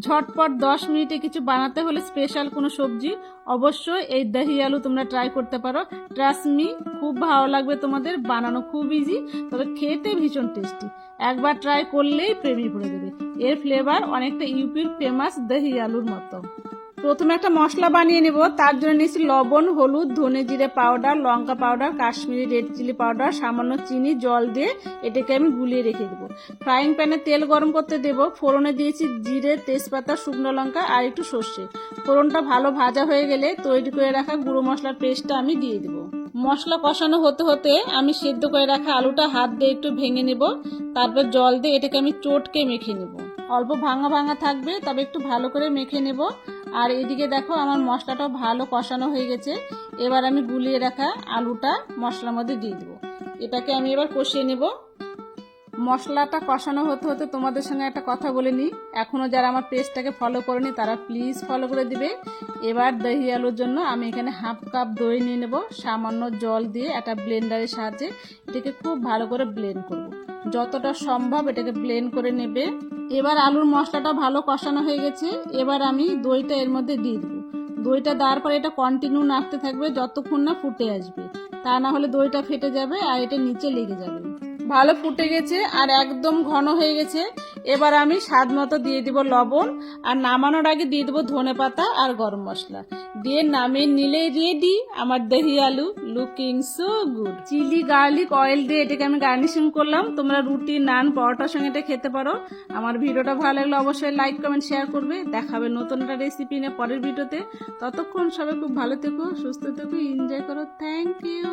ঝটপট 10 মিনিটে কিছু বানাতে হলে স্পেশাল কোনো সবজি অবশ্যই এই দহি আলু তোমরা ট্রাই করতে পারো। ট্রাস্ট মি, খুব ভালো লাগবে তোমাদের, বানানো খুব ইজি, তবে খেতে ভীষণ টেস্টি। একবার ট্রাই করলেই প্রেমে পড়ে দেবে। এর ফ্লেভার অনেকটা ইউপির ফেমাস দহি আলুর মতো। প্রথমে একটা মশলা বানিয়ে নেব। তার জন্য নিয়েছি লবণ, হলুদ, ধনে জিরে পাউডার, লঙ্কা powder, Kashmiri red chilli powder, সামান্য চিনি, জল দিয়ে এটাকে আমি গুলিয়ে রেখে দেবো। ফ্রাইং প্যানে তেল গরম করতে দেব। ফোড়নে দিয়েছি জিরে, তেজপাতা, শুকনো লঙ্কা আর একটু সর্ষে। ফোড়নটা ভালো ভাজা হয়ে গেলে তৈরি করে রাখা গুঁড়ো মশলার পেস্টটা আমি দিয়ে দেবো। মশলা কষানো হতে হতে আমি সেদ্ধ করে রাখা আলুটা হাত দিয়ে একটু ভেঙে নেব। তারপর জল দিয়ে এটাকে আমি চটকে মেখে নেব। অল্প ভাঙা ভাঙা থাকবে, তবে একটু ভালো করে মেখে নেব। আর এদিকে দেখো আমার মশলাটাও ভালো কষানো হয়ে গেছে। এবার আমি গুলিয়ে রাখা আলুটা মশলার মধ্যে দিয়ে দেবো। এটাকে আমি এবার কষিয়ে নেব। মশলাটা কষানো হতে হতে তোমাদের সঙ্গে একটা কথা বলে নিই, এখনও যারা আমার পেজটাকে ফলো করেনি তারা প্লিজ ফলো করে দিবে। এবার দহি আলুর জন্য আমি এখানে হাফ কাপ দই নিয়ে নেব। সামান্য জল দিয়ে একটা ব্লেন্ডারের সাহায্যে এটাকে খুব ভালো করে ব্লেন্ড করব। যতটা সম্ভব এটাকে ব্লেন্ড করে নেবে। এবার আলুর মশলাটা ভালো কষানো হয়ে গেছে। এবার আমি দইটা এর মধ্যে দিয়ে দেবো। দইটা দেওয়ার পরে এটা কন্টিনিউ নাড়তে থাকবে যতক্ষণ না ফুটে আসবে, তা না হলে দইটা ফেটে যাবে আর এটা নিচে লেগে যাবে। ভালো ফুটে গেছে আর একদম ঘন হয়ে গেছে। এবার আমি স্বাদ মতো দিয়ে দিব লবণ, আর নামানোর আগে দিয়ে দেবো ধনেপাতা আর গরম মশলা। দিয়ে নামিয়ে নিলেই রেডি আমার dahi aloo, looking so good. Chilli garlic oil দিয়ে এটাকে আমি গার্নিশিং করলাম। তোমরা রুটি, নান, পরোটার সঙ্গে এটা খেতে পারো। আমার ভিডিওটা ভালো লাগলে অবশ্যই লাইক, কমেন্ট, শেয়ার করবে। দেখাবে নতুন একটা রেসিপি নিয়ে পরের ভিডিওতে। ততক্ষণ সবাই খুব ভালো থেকো, সুস্থ থেকো, এনজয় করো। Thank you.